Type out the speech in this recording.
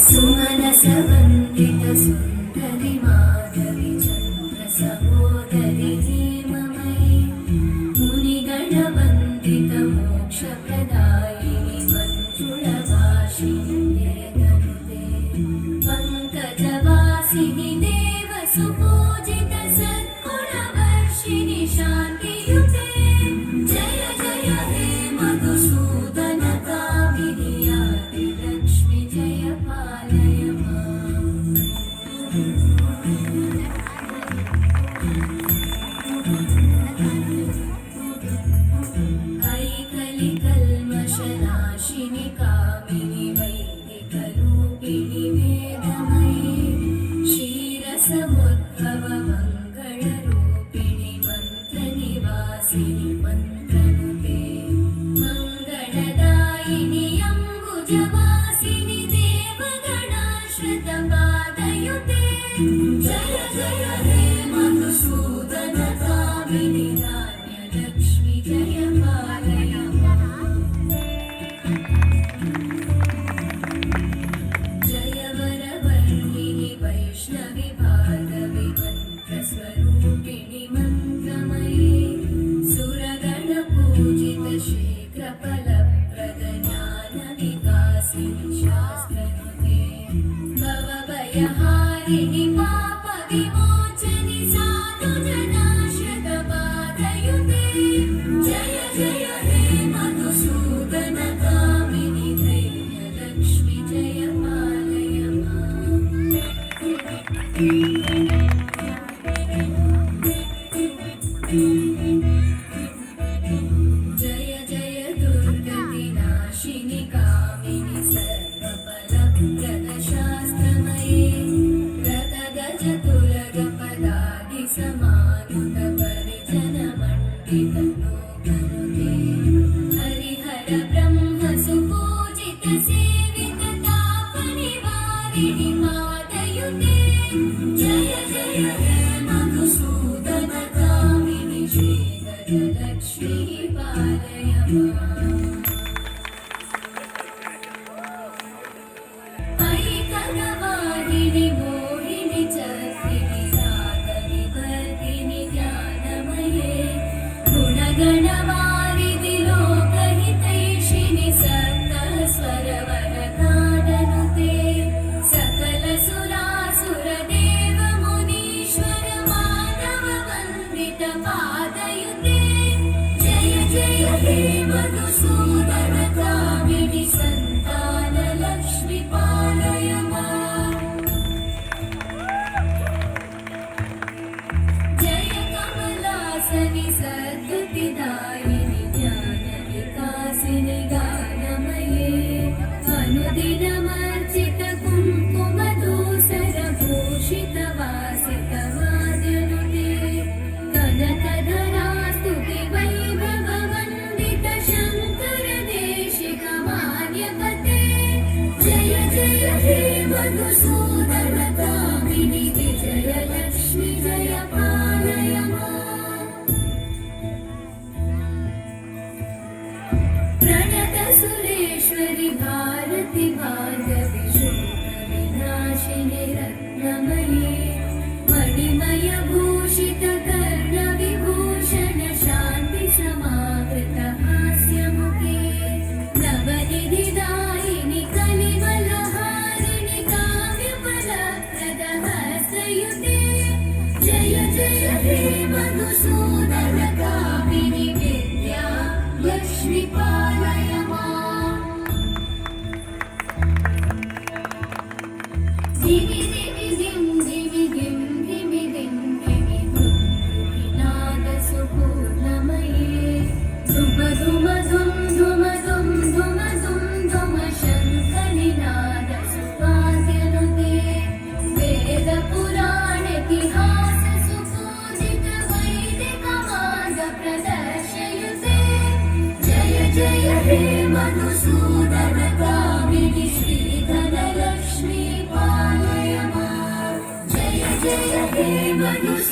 सुमनसवन्दितसुन्दरि माधवि चन्द्रसहोदरि हेममयि मुनिगणवन्दितमोक्षप्रदायिनि मञ्जुळभाषिणि वेदनुते पङ्कजवासिनि देवसुपूजित सद्गुणवर्षिणि शान्तियुते जय जय हे मधुसूदन कामिनि आदिलक्ष्मि जय पालय माम्। ऐकलिकल्मषनाशिनि कामिनि वैदिकरूपिणि वेदमयि क्षीरसमुद्भव मङ्गलरूपिणि मन्त्रनिवासिनि मन्त्रनुते मङ्गलदायिनि अम्बुजवासिनि देवगणाश्रितपादयुते जय जय हे मधुसूदन कामिनि धान्यलक्ष्मि जय पालय माम्। जय वरवर्णिनि वैष्णवि भार्गवि मन्त्रस्वरूपिणि मन्त्रमयि सुरगणपूजित शीघ्रफलप्रद ज्ञानविकासिनि शास्त्रनुते भवभयहारिणि पापविमोचनि साधुजनाश्रितपादयुते जय जय हे मधुसूदन कामिनि धैर्यलक्ष्मि जय पालय माम्। जय जय दुर्गतिनाशिनि कामिनि सर्वफलप्रद शास्त्रमयि रतगजतुरगपदादि समानुत परिजनमण्डित लोकनुते हरिहर ब्रह्म सुपूजित सेवित तापनिवारिणि पादयुते जय जय हे मधुसूदन कामिनि श्रीगजलक्ष्मि पालय माम्। ऐकगवाहिनि मोहिनि चक्रिणि साधविवर्धिनि ज्ञानमये गुणगणवारिधि लोकहितैषिणि सप्तस्वरवरगाननुते सकलसुरासुरदेव मुनीश्वर माधव वन्दित पादयुते जय जय हे मधुसूदन कामिनि सन्तानलक्ष्मि पालय माम्। जय कमलासनि सद्गतिदायिनि ज्ञानविकासिनि गानमये अनुदिनमर्चित कुङ्कुमधूसरभूषित वासितवाद्यनुते कनकधरा स्तुति वैभववन्दित शङ्कर देशिक मान्यपते जय जय हे मधुसूदन कामिनि विजयलक्ष्मि जय पालय माम्। प्रणतसुरेश्वरि भारति भार्गवि शोकविनाशिनि रत्नमयि मणिमयभूषित कर्णविभूषण शान्ति समावृत हास्यमुखे नवनिधिदायिनि कलिवलहारिणि काव्यफलप्रद हस्तयुते जय जय हे मधुसूदन कामिनि विद्या लक्ष्मि पालय माम्। धिमि धिमि धिं धिमि धिं धिमि धिं धिमि धुं धुमिनादसुपूर्णमये धुम धुम धुं धुम धुं धुम धुं धुम शङ्खनिनाद सुवाद्यनुते वेदपुराणेतिहास सुपूजित वैदिक मार्ग प्रदर्शयुते जय जय हे मधुसूदन कामिनि श्रीधनलक्ष्मि पालय माम्। जय जय हे मधुसूदन